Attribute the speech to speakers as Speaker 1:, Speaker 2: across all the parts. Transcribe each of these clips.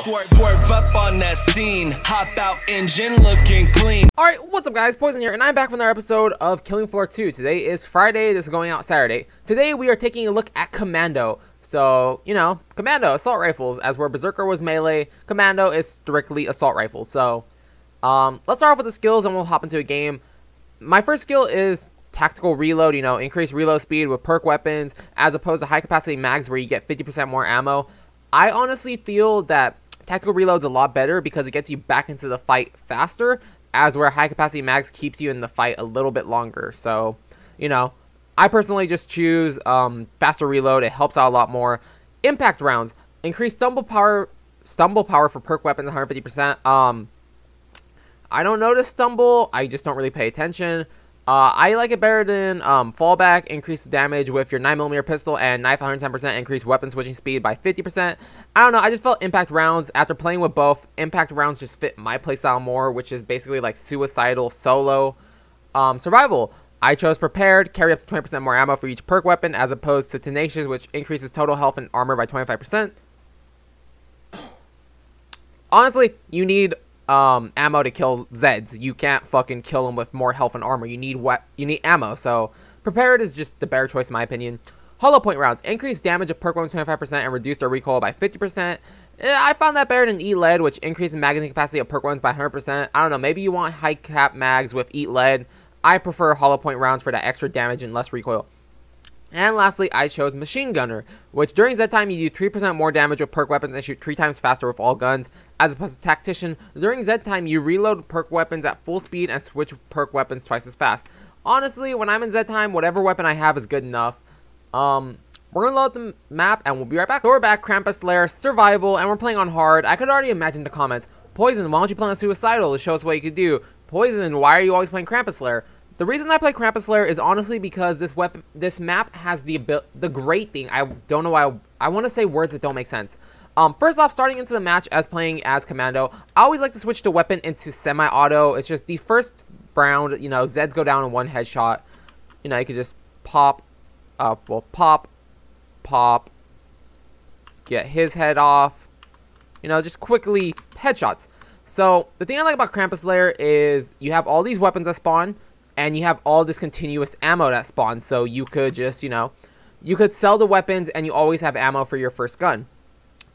Speaker 1: Swerve up on that scene, hop out engine looking clean.
Speaker 2: Alright, what's up guys, Poison here, and I'm back with another episode of Killing Floor 2. Today is Friday, this is going out Saturday. Today we are taking a look at Commando. So, you know, Commando, assault rifles. As where Berserker was melee, Commando is strictly assault rifles. So, let's start off with the skills and we'll hop into a game. My first skill is tactical reload, you know, increase reload speed with perk weapons, as opposed to high capacity mags where you get 50% more ammo. I honestly feel that tactical reload's a lot better because it gets you back into the fight faster, as where high capacity mags keeps you in the fight a little bit longer. So, you know, I personally just choose faster reload. It helps out a lot more. Impact rounds increase stumble power for perk weapons 150%. I don't notice stumble. I just don't really pay attention. I like it better than fallback. Increases damage with your 9mm pistol, and knife 110%. Increase weapon switching speed by 50%. I don't know. I just felt impact rounds after playing with both. Impact rounds just fit my playstyle more, which is basically like suicidal solo survival. I chose prepared, carry up to 20% more ammo for each perk weapon, as opposed to tenacious, which increases total health and armor by 25%. Honestly, you need ammo to kill Zeds. You can't fucking kill them with more health and armor. You need ammo. So prepared is just the better choice in my opinion. Hollow point rounds increase damage of perk weapons 25% and reduce their recoil by 50%. I found that better than Eat Lead, which increases magazine capacity of perk weapons by 100%. I don't know, maybe you want high cap mags with Eat Lead. I prefer hollow point rounds for that extra damage and less recoil. And lastly, I chose Machine Gunner, which during Z time you do 3% more damage with perk weapons and shoot 3 times faster with all guns, as opposed to Tactician. During Z time you reload perk weapons at full speed and switch perk weapons twice as fast. Honestly, when I'm in Z time, whatever weapon I have is good enough. We're gonna load the map and we'll be right back. So we're back, Krampus Lair, survival, and we're playing on hard. I could already imagine the comments. Poison, why don't you play on suicidal to show us what you could do? Poison, why are you always playing Krampus Lair? The reason I play Krampus Lair is honestly because this map has the great thing. I don't know why I want to say words that don't make sense. First off, starting into the match as playing as Commando, I always like to switch the weapon into semi-auto. It's just the first round, you know, Zeds go down in one headshot. You know, you could just pop, pop, get his head off. You know, just quickly headshots. So the thing I like about Krampus Lair is you have all these weapons that spawn, and you have all this continuous ammo that spawns, so you could just, you know, you could sell the weapons and you always have ammo for your first gun.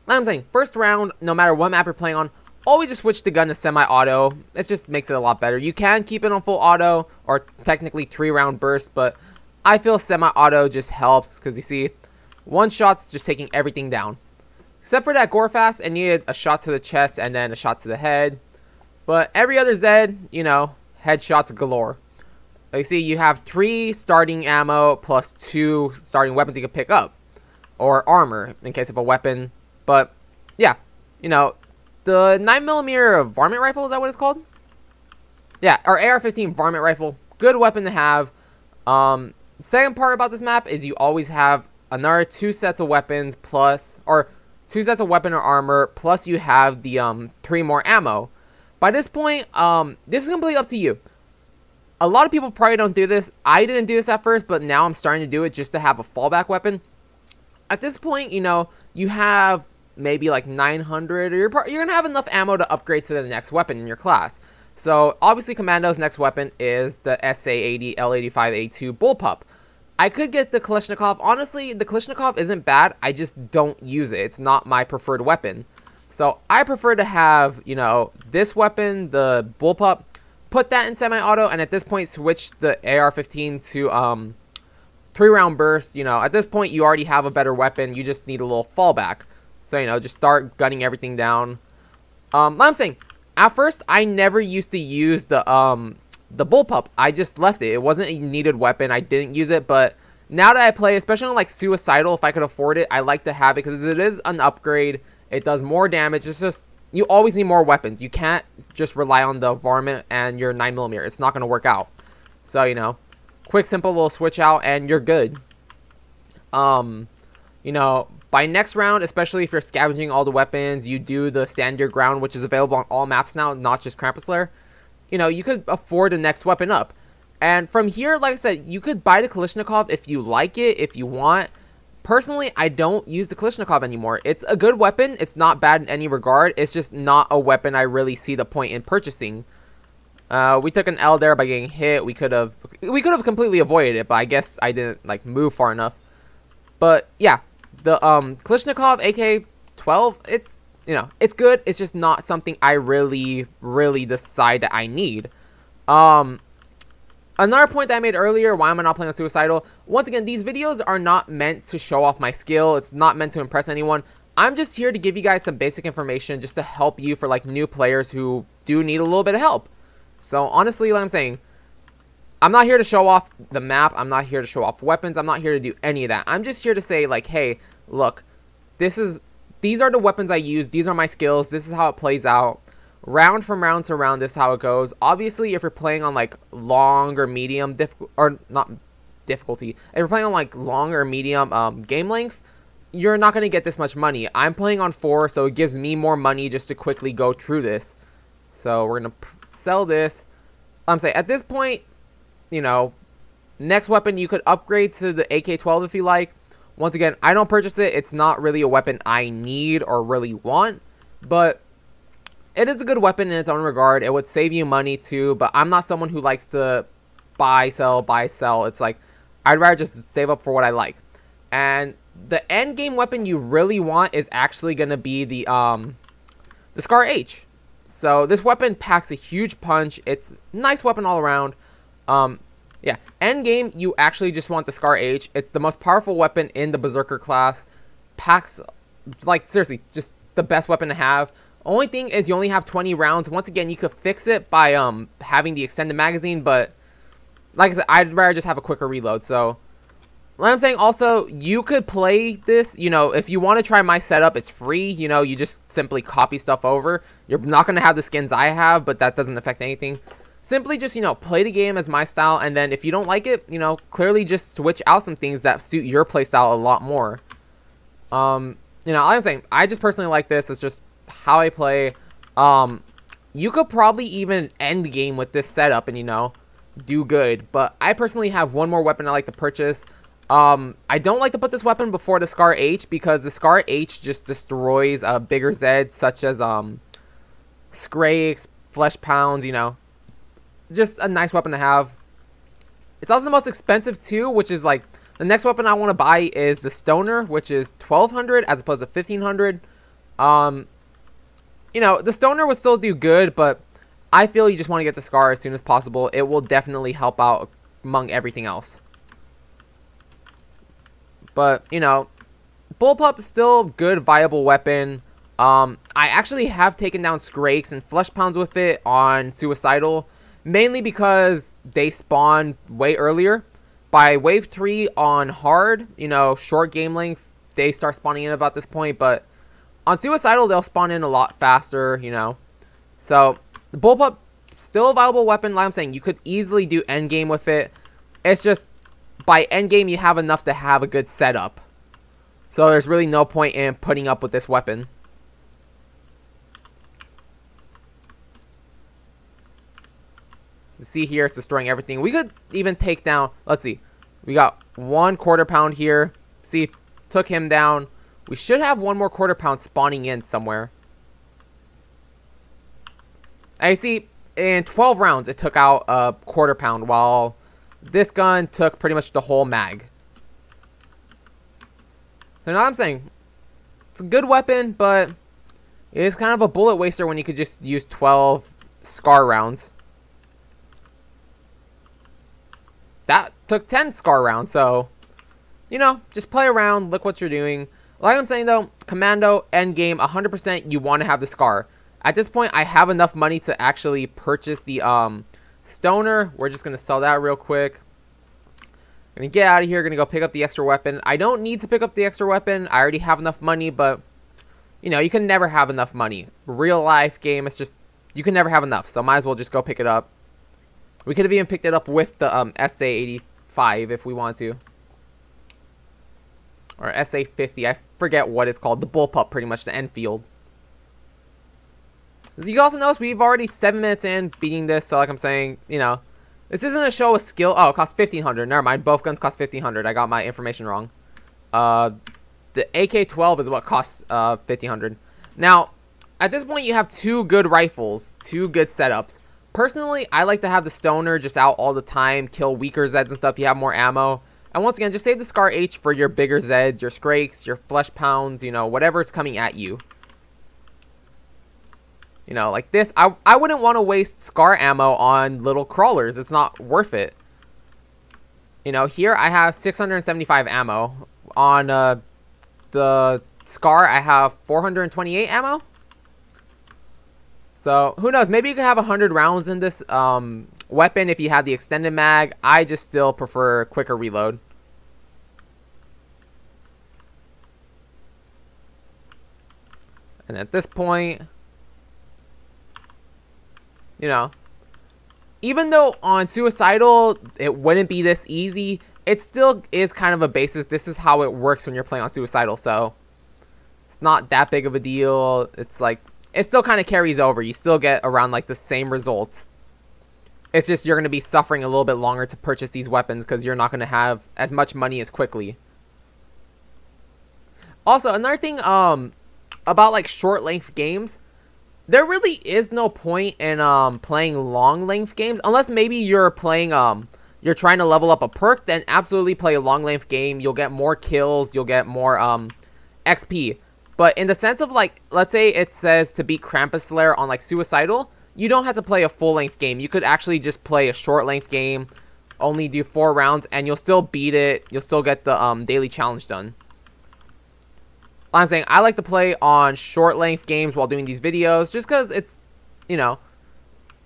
Speaker 2: Like I'm saying, first round, no matter what map you're playing on, always just switch the gun to semi-auto. It just makes it a lot better. You can keep it on full auto, or technically 3-round burst, but I feel semi-auto just helps, because you see, one shot's just taking everything down. Except for that gore fast, it needed a shot to the chest and then a shot to the head. But every other Zed, you know, headshots galore. You see, you have 3 starting ammo plus 2 starting weapons you can pick up. Or armor, in case of a weapon. But, yeah. You know, the 9mm varmint rifle, is that what it's called? Yeah, or AR-15 varmint rifle. Good weapon to have. Second part about this map is you always have another 2 sets of weapons plus... Or 2 sets of weapon or armor, plus you have the 3 more ammo. By this point, this is completely up to you. A lot of people probably don't do this. I didn't do this at first, but now I'm starting to do it just to have a fallback weapon. At this point, you know, you have maybe like 900, or you're going to have enough ammo to upgrade to the next weapon in your class. So, obviously, Commando's next weapon is the SA-80 L85A2 Bullpup. I could get the Kalashnikov. Honestly, the Kalashnikov isn't bad. I just don't use it. It's not my preferred weapon. So, I prefer to have, you know, this weapon, the Bullpup, put that in semi-auto, and at this point switch the AR-15 to 3-round burst. You know, at this point you already have a better weapon. You just need a little fallback. So, you know, just start gunning everything down. Like I'm saying, at first I never used to use the Bullpup. I just left it. It wasn't a needed weapon. I didn't use it, but now that I play, especially on like suicidal, if I could afford it, I like to have it because it is an upgrade. It does more damage. It's just, you always need more weapons. You can't just rely on the varmint and your 9mm. It's not going to work out. So, you know, quick, simple little switch out and you're good. You know, by next round, especially if you're scavenging all the weapons, you do the stand your ground, which is available on all maps now, not just Krampus Lair. You know, you could afford the next weapon up. And from here, like I said, you could buy the Kalashnikov if you like it, if you want. personally, I don't use the Kalashnikov anymore. It's a good weapon. It's not bad in any regard. It's just not a weapon I really see the point in purchasing. We took an L there by getting hit. We could have completely avoided it, but I guess I didn't like move far enough. But yeah, the Kalashnikov AK-12, it's, you know, it's good. It's just not something I really decide that I need. Another point that I made earlier, why am I not playing on Suicidal? Once again, these videos are not meant to show off my skill. It's not meant to impress anyone. I'm just here to give you guys some basic information just to help you for like new players who do need a little bit of help. So honestly, like I'm saying, I'm not here to show off the map. I'm not here to show off weapons. I'm not here to do any of that. I'm just here to say like, hey, look, these are the weapons I use. These are my skills. This is how it plays out. Round from round to round, this is how it goes. Obviously, if you're playing on like long or medium difficulty, if you're playing on like long or medium game length, you're not going to get this much money. I'm playing on 4, so it gives me more money just to quickly go through this. So we're going to sell this. I'm saying at this point, you know, next weapon you could upgrade to the AK-12 if you like. Once again, I don't purchase it. It's not really a weapon I need or really want, but it is a good weapon in its own regard. It would save you money too, but I'm not someone who likes to buy, sell. It's like, I'd rather just save up for what I like. And the end game weapon you really want is actually going to be the Scar H. So this weapon packs a huge punch. It's a nice weapon all around. Yeah, end game, you actually just want the Scar H. It's the most powerful weapon in the Berserker class. Packs, like, seriously, just the best weapon to have. Only thing is you only have 20 rounds. Once again, you could fix it by having the extended magazine, but like I said, I'd rather just have a quicker reload. So, like I'm saying, also, you could play this, you know, if you want to try my setup, it's free. You know, you just simply copy stuff over. You're not going to have the skins I have, but that doesn't affect anything. Simply just, you know, play the game as my style, and then if you don't like it, you know, clearly just switch out some things that suit your playstyle a lot more. You know, like I'm saying, I just personally like this. It's just how I play. You could probably even end game with this setup and, you know, do good. But I personally have one more weapon I like to purchase. I don't like to put this weapon before the Scar H because the Scar H just destroys bigger Zeds such as Scrakes, Flesh Pounds, you know. Just a nice weapon to have. It's also the most expensive too, which is like the next weapon I want to buy is the Stoner, which is 1,200 as opposed to 1,500. You know, the Stoner would still do good, but I feel you just want to get the Scar as soon as possible. It will definitely help out among everything else. But, you know, Bullpup is still good, viable weapon. I actually have taken down Scrakes and Flesh Pounds with it on Suicidal, mainly because they spawn way earlier. By wave 3 on hard, you know, short game length, they start spawning in about this point, but on Suicidal, they'll spawn in a lot faster, you know. So, the Bullpup, still a viable weapon. Like I'm saying, you could easily do endgame with it. It's just, by endgame, you have enough to have a good setup. So, there's really no point in putting up with this weapon. See here, it's destroying everything. We could even take down, let's see. We got 1 quarter pound here. See, took him down. We should have 1 more quarter pound spawning in somewhere. And you see, in 12 rounds, it took out a quarter pound, while this gun took pretty much the whole mag. So now I'm saying, it's a good weapon, but it is kind of a bullet waster when you could just use 12 Scar rounds. That took 10 Scar rounds, so, you know, just play around, look what you're doing. Like I'm saying, though, Commando, endgame, 100% you want to have the Scar. At this point, I have enough money to actually purchase the Stoner. We're just going to sell that real quick. Going to get out of here, going to go pick up the extra weapon. I don't need to pick up the extra weapon. I already have enough money, but, you know, you can never have enough money. Real life game, it's just, you can never have enough, so might as well just go pick it up. We could have even picked it up with the SA-85 if we want to. Or SA-50. I forget what it's called. The Bullpup, pretty much, the Enfield. As you also notice, we've already 7 minutes in beating this. So, like I'm saying, you know, this isn't a show of skill. Oh, it costs 1,500. Never mind. Both guns cost 1,500. I got my information wrong. The AK-12 is what costs 1,500. Now, at this point, you have two good rifles, two good setups. Personally, I like to have the Stoner just out all the time, kill weaker Zeds and stuff. You have more ammo. And once again, just save the Scar H for your bigger Zeds, your Skrakes, your Flesh Pounds, you know, whatever's coming at you. You know, like this, I wouldn't want to waste Scar ammo on little crawlers. It's not worth it. You know, here I have 675 ammo. On the Scar, I have 428 ammo. So, who knows? Maybe you could have 100 rounds in this weapon if you have the extended mag. I just still prefer quicker reload. And at this point, you know, even though on Suicidal it wouldn't be this easy, it still is kind of a basis. This is how it works when you're playing on Suicidal, so it's not that big of a deal. It's like, it still kind of carries over. You still get around like the same results. It's just you're going to be suffering a little bit longer to purchase these weapons because you're not going to have as much money as quickly. Also, another thing about like short length games, there really is no point in playing long length games unless maybe you're playing you're trying to level up a perk. Then absolutely play a long length game. You'll get more kills, you'll get more XP. But in the sense of like, let's say it says to beat Krampus Slayer on like Suicidal, you don't have to play a full length game. You could actually just play a short length game, only do 4 rounds, and you'll still beat it. You'll still get the daily challenge done. I'm saying I like to play on short length games while doing these videos, just because it's, you know,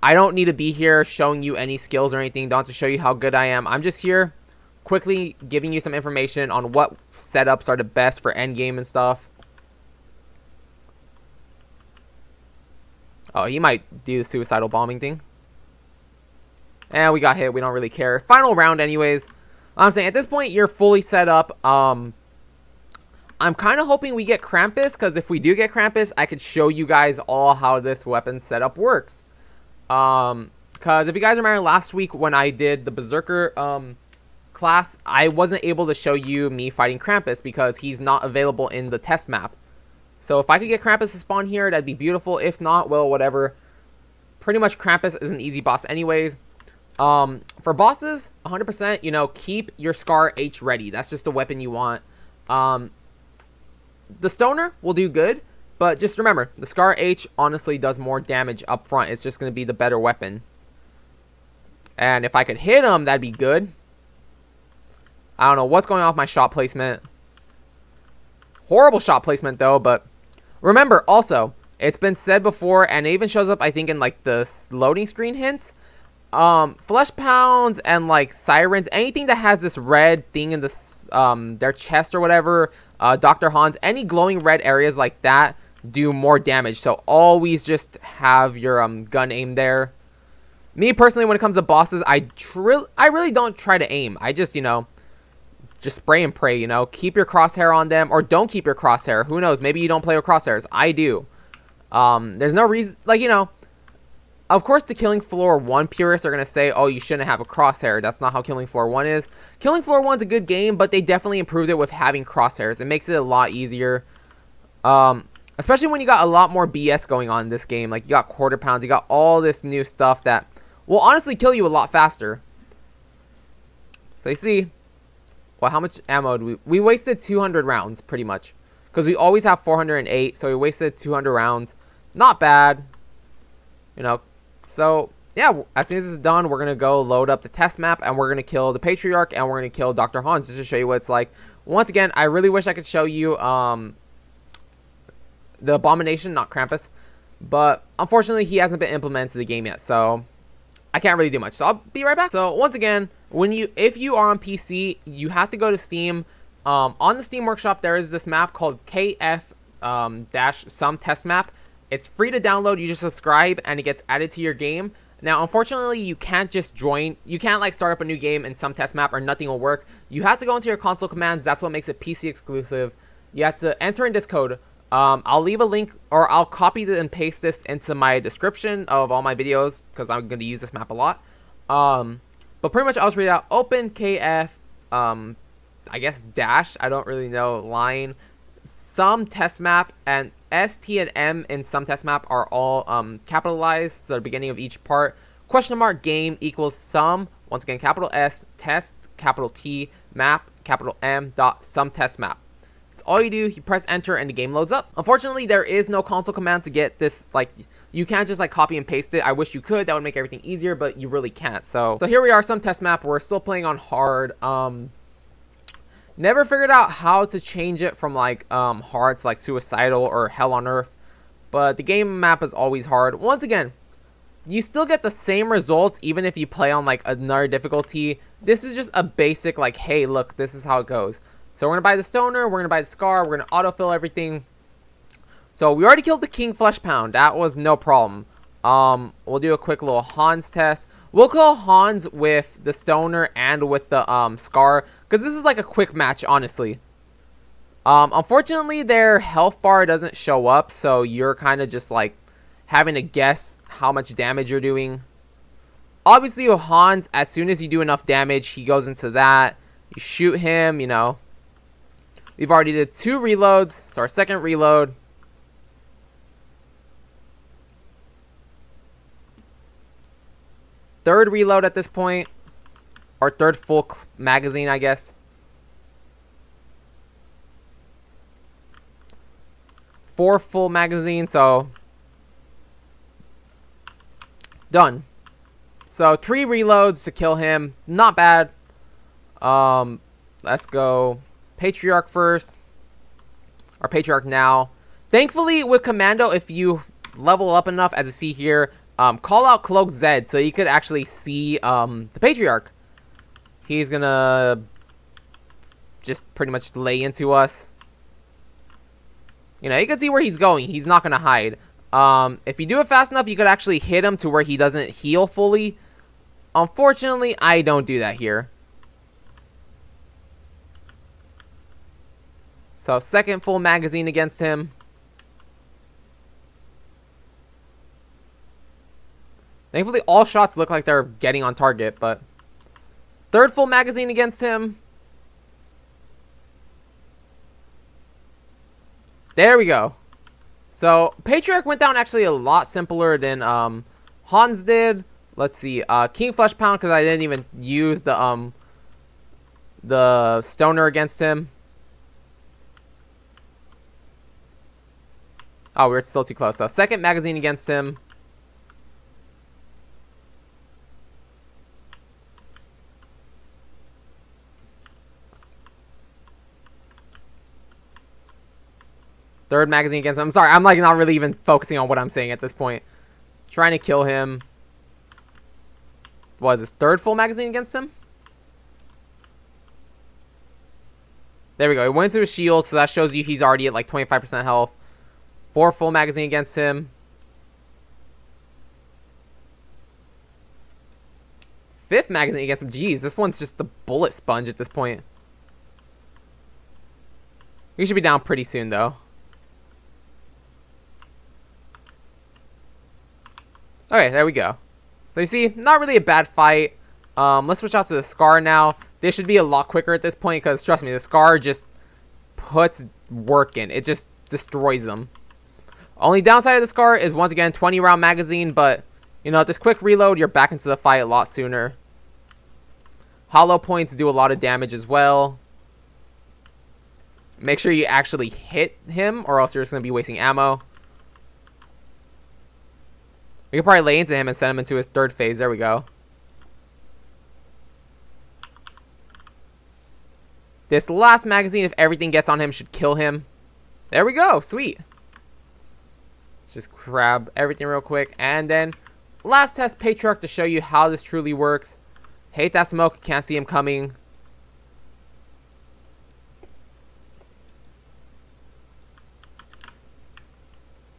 Speaker 2: I don't need to be here showing you any skills or anything. Don't have to show you how good I am. I'm just here quickly giving you some information on what setups are the best for endgame and stuff. Oh, he might do the suicidal bombing thing. And we got hit. We don't really care. Final round anyways. I'm saying at this point, you're fully set up. I'm kind of hoping we get Krampus, because if we do get Krampus, I could show you guys all how this weapon setup works. Because if you guys remember last week when I did the Berserker class, I wasn't able to show you me fighting Krampus because he's not available in the test map. So if I could get Krampus to spawn here, that'd be beautiful. If not, well, whatever. Pretty much Krampus is an easy boss anyways. For bosses, 100%, you know, keep your Scar H ready. That's just the weapon you want. The Stoner will do good, but just remember, the Scar H honestly does more damage up front. It's just going to be the better weapon. And if I could hit him, that'd be good. I don't know what's going on with my shot placement. Horrible shot placement, though, but remember, also, it's been said before, and it even shows up, I think, in, like, the loading screen hints. Flesh Pounds and, like, Sirens, anything that has this red thing in the, their chest or whatever, Dr. Hans, any glowing red areas like that do more damage. So always just have your gun aim there. Me personally, when it comes to bosses, I really don't try to aim. I just, you know, just spray and pray, you know. Keep your crosshair on them, or don't keep your crosshair. Who knows? Maybe you don't play with crosshairs. I do. There's no reason, like, you know, of course the Killing Floor 1 purists are going to say, oh, you shouldn't have a crosshair. That's not how Killing Floor 1 is. Killing Floor 1's a good game, but they definitely improved it with having crosshairs. It makes it a lot easier. Especially when you got a lot more BS going on in this game. Like, you got quarter pounds, you got all this new stuff that will honestly kill you a lot faster. So you see, well, how much ammo do we wasted 200 rounds, pretty much. Because we always have 408, so we wasted 200 rounds. Not bad. You know, so, yeah, as soon as it's done, we're going to go load up the test map, and we're going to kill the Patriarch, and we're going to kill Dr. Hans, just to show you what it's like. Once again, I really wish I could show you the Abomination, not Krampus, but unfortunately, he hasn't been implemented to the game yet, so I can't really do much. So I'll be right back. So once again, if you are on PC, you have to go to Steam. On the Steam Workshop, there is this map called KF-some test map. It's free to download. You just subscribe and it gets added to your game. Now, unfortunately, you can't just join. You can't like start up a new game in some test map or nothing will work. You have to go into your console commands. That's what makes it PC exclusive. You have to enter in this code. I'll leave a link, or I'll copy and paste this into my description of all my videos because I'm going to use this map a lot. But pretty much I'll just read out open KF I guess dash, I don't really know, line, some test map, and S, T, and M in some test map are all capitalized, so the beginning of each part. Question mark game equals sum, once again capital S, test, capital T, map, capital M, dot sum test map. It's all you do, you press enter and the game loads up. Unfortunately, there is no console command to get this, like, you can't just like copy and paste it. I wish you could, that would make everything easier, but you really can't. So here we are, some test map, we're still playing on hard. Never figured out how to change it from like hard to like suicidal or hell on earth, but the game map is always hard. Once again, you still get the same results even if you play on like another difficulty. This is just a basic like, hey look, this is how it goes. So we're gonna buy the stoner, we're gonna buy the scar, we're gonna autofill everything. So we already killed the king flesh pound, that was no problem. We'll do a quick little Hans test. We'll kill Hans with the stoner and with the scar, because this is like a quick match, honestly. Unfortunately, their health bar doesn't show up, so you're kind of just like having to guess how much damage you're doing. Obviously, with Hans, as soon as you do enough damage, he goes into that. You shoot him, you know. We've already did 2 reloads, so our second reload. Third reload at this point. Our third full magazine, I guess. Four full magazine, so done. So 3 reloads to kill him. Not bad. Let's go Patriarch first. Or Patriarch now. Thankfully, with Commando, if you level up enough, as you see here, call out Cloak Z so you could actually see the Patriarch. He's gonna just pretty much lay into us. You know, you can see where he's going. He's not gonna hide. If you do it fast enough, you could actually hit him to where he doesn't heal fully. Unfortunately, I don't do that here. So, second full magazine against him. Thankfully, all shots look like they're getting on target, but third full magazine against him. There we go. So, Patriarch went down actually a lot simpler than Hans did. Let's see. King Flesh Pound, because I didn't even use the stoner against him. Oh, we're still too close. So, second magazine against him. Third magazine against him. I'm sorry, I'm like not really even focusing on what I'm saying at this point. Trying to kill him. What is this? Third full magazine against him? There we go. He went to his shield, so that shows you he's already at like 25% health. 4 full magazine against him. 5th magazine against him. Jeez, this one's just the bullet sponge at this point. We should be down pretty soon, though. Okay, there we go. So you see, not really a bad fight. Let's switch out to the Scar now. This should be a lot quicker at this point, because trust me, the Scar just puts work in. It just destroys them. Only downside of the Scar is, once again, 20 round magazine, but, you know, at this quick reload, you're back into the fight a lot sooner. Hollow points do a lot of damage as well. Make sure you actually hit him, or else you're just going to be wasting ammo. We can probably lay into him and send him into his third phase. There we go. This last magazine, if everything gets on him, should kill him. There we go. Sweet. Let's just grab everything real quick. And then, last test Patriarch to show you how this truly works. Hate that smoke. Can't see him coming.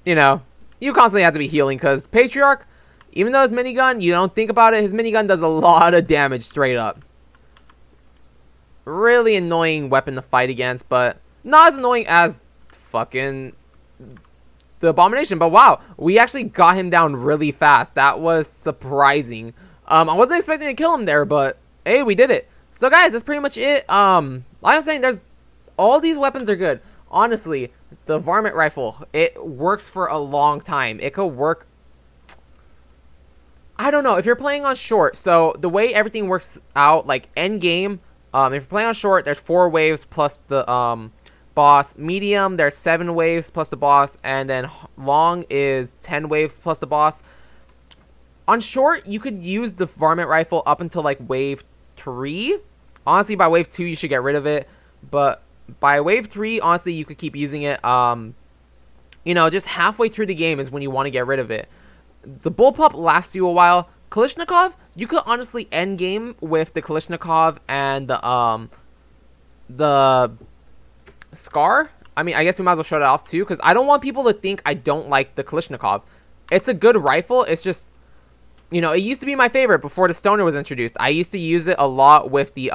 Speaker 2: You know, you constantly have to be healing, because Patriarch, even though his minigun, you don't think about it, his minigun does a lot of damage straight up. Really annoying weapon to fight against, but not as annoying as fucking the Abomination. But wow, we actually got him down really fast. That was surprising. I wasn't expecting to kill him there, but hey, we did it. So guys, that's pretty much it. Like I'm saying, all these weapons are good. Honestly, the varmint rifle, it works for a long time. It could work, I don't know, if you're playing on short. So the way everything works out, like end game, if you're playing on short, there's 4 waves plus the boss. Medium, there's 7 waves plus the boss, and then long is 10 waves plus the boss. On short, you could use the varmint rifle up until like wave 3. Honestly, by wave 2, you should get rid of it. But by wave 3, honestly, you could keep using it. You know, just halfway through the game is when you want to get rid of it. The bullpup lasts you a while. Kalashnikov, you could honestly end game with the Kalashnikov and the Scar. I mean, I guess we might as well shut it off too, because I don't want people to think I don't like the Kalashnikov. It's a good rifle. It's just, you know, it used to be my favorite before the Stoner was introduced. I used to use it a lot with the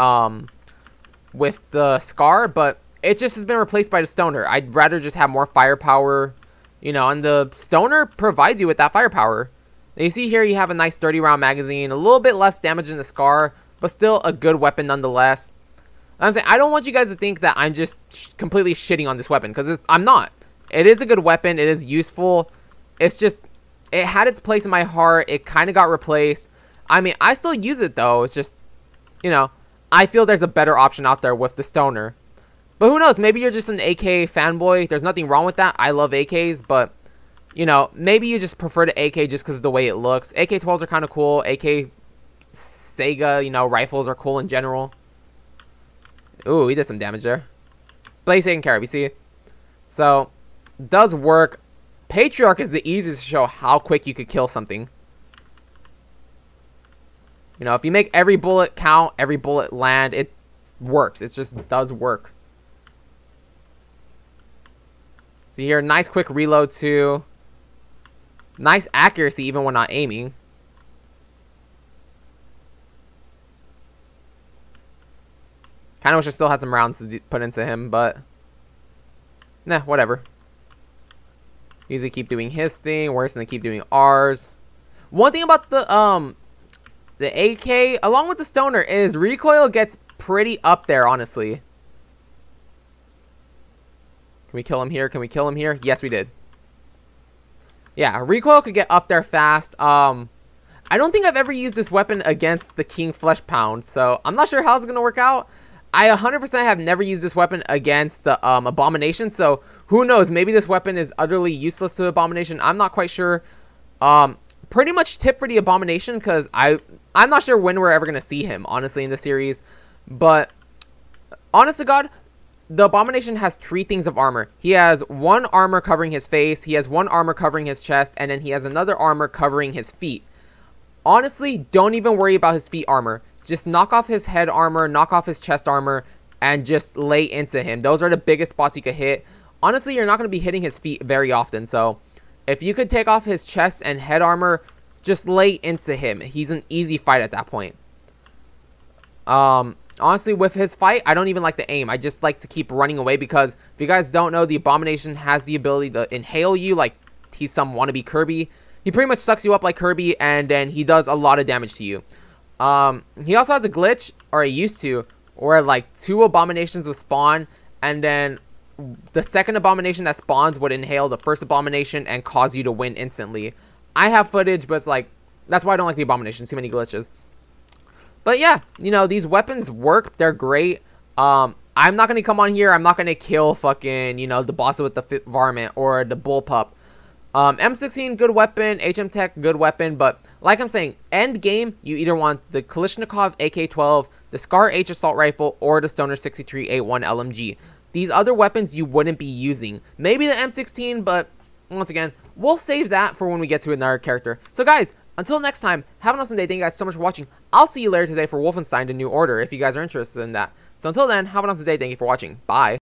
Speaker 2: Scar, but it just has been replaced by the Stoner. I'd rather just have more firepower, you know, and the Stoner provides you with that firepower. Now you see here you have a nice 30-round magazine, a little bit less damage than the Scar, but still a good weapon nonetheless. I'm saying, I don't want you guys to think that I'm just completely shitting on this weapon, because I'm not. It is a good weapon. It is useful. It's just, it had its place in my heart. It kind of got replaced. I mean, I still use it, though. It's just, you know, I feel there's a better option out there with the Stoner. But who knows? Maybe you're just an AK fanboy. There's nothing wrong with that. I love AKs, but, you know, maybe you just prefer the AK just because of the way it looks. AK-12s are kind of cool. AK Sega, you know, rifles are cool in general. Ooh, he did some damage there. But he's taken care of, you see? So, does work. Patriarch is the easiest to show how quick you could kill something. You know, if you make every bullet count, every bullet land, it works. It just does work. See here, nice quick reload too. Nice accuracy even when not aiming. Kind of wish I still had some rounds to put into him, but nah, whatever. He's gonna keep doing his thing. We're just gonna keep doing ours. One thing about the AK, along with the Stoner, is recoil gets pretty up there, honestly. Can we kill him here? Can we kill him here? Yes, we did. Yeah, recoil could get up there fast. I don't think I've ever used this weapon against the King Flesh Pound, so I'm not sure how it's gonna work out. I 100% have never used this weapon against the Abomination, so who knows? Maybe this weapon is utterly useless to Abomination. I'm not quite sure. Pretty much tip for the Abomination, because I'm not sure when we're ever going to see him, honestly, in the series. But, honest to God, the Abomination has 3 things of armor. He has 1 armor covering his face, he has 1 armor covering his chest, and then he has another armor covering his feet. Honestly, don't even worry about his feet armor. Just knock off his head armor, knock off his chest armor, and just lay into him. Those are the biggest spots you could hit. Honestly, you're not going to be hitting his feet very often, so if you could take off his chest and head armor, just lay into him. He's an easy fight at that point. Honestly, with his fight, I don't even like to aim. I just like to keep running away, because if you guys don't know, the Abomination has the ability to inhale you like he's some wannabe Kirby. He pretty much sucks you up like Kirby, and then he does a lot of damage to you. He also has a glitch, or he used to, where like 2 Abominations would spawn, and then the second Abomination that spawns would inhale the first Abomination and cause you to win instantly. I have footage, but it's like, that's why I don't like the Abomination. Too many glitches. But yeah, you know, these weapons work. They're great. I'm not going to come on here. I'm not going to kill fucking, you know, the boss with the varmint or the bullpup. M16, good weapon. HM Tech, good weapon. But like I'm saying, end game, you either want the Kalashnikov AK-12, the Scar H Assault Rifle, or the Stoner 63A1 LMG. These other weapons you wouldn't be using. Maybe the M16, but once again, we'll save that for when we get to another character. So guys, until next time, have an awesome day. Thank you guys so much for watching. I'll see you later today for Wolfenstein: The New Order if you guys are interested in that. So until then, have an awesome day. Thank you for watching. Bye.